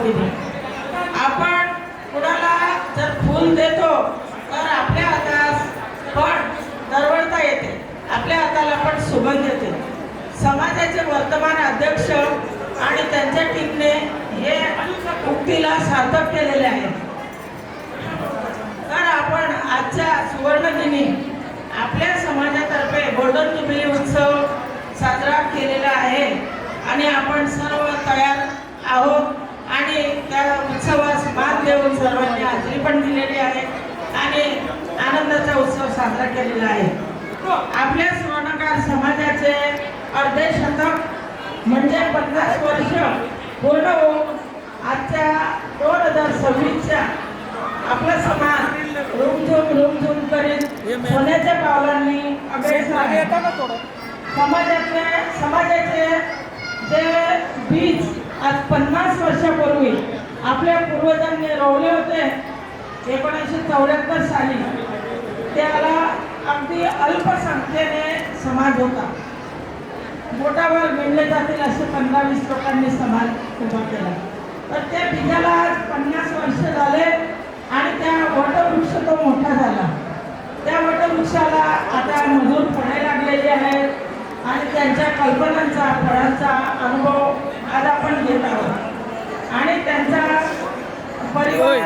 दिली। आपण कुणाला जर फूल देतो तर आपल्या हातास पण दरवळता येते, आपल्या हाताला पण सुगंध येते। समाजाचे वर्तमान अध्यक्ष आणि त्यांच्या टीमने हे उक्तीला सार्थक केलेले आहे। तर आपण आजच्या सुवर्णदिनी आपल्या समाजातर्फे गोल्डन जुबिली उत्सव साजरा केलेला आहे आणि आपण सर्व तयार आहोत आणि त्या उत्सवास मान देऊन सर्वांनी हाजरी पण दिलेली आहे आणि आनंदाचा उत्सव साजरा केलेला आहे। आपल्या स्वर्णकार समाजाचे अर्धे शतक म्हणजे 50 वर्ष पूर्ण होऊन आजच्या 2026च्या आपला समाज रुमझुम करीत सोन्याच्या पावलांनी अग्रेसर आहे। समाजाचे जे बीज आज 50 वर्षापूर्वी आपल्या पूर्वजांनी रोवले होते 1974 साली, त्याला अगदी अल्पसंख्येने समाज होता। बोटावर गिणले जातील असे 15-20 लोकांनी समाज उभा केला। तर त्या बीजाला आज 50 वर्ष झाले आणि त्या वटवृक्ष तो मोठा झाला। त्या वटवृक्षाला आता मजूर फळे लागलेले आहेत आणि त्यांच्या कल्पनांचा फळांचा अनुभव आज आपण घेत आहोत आणि त्यांचा परिवार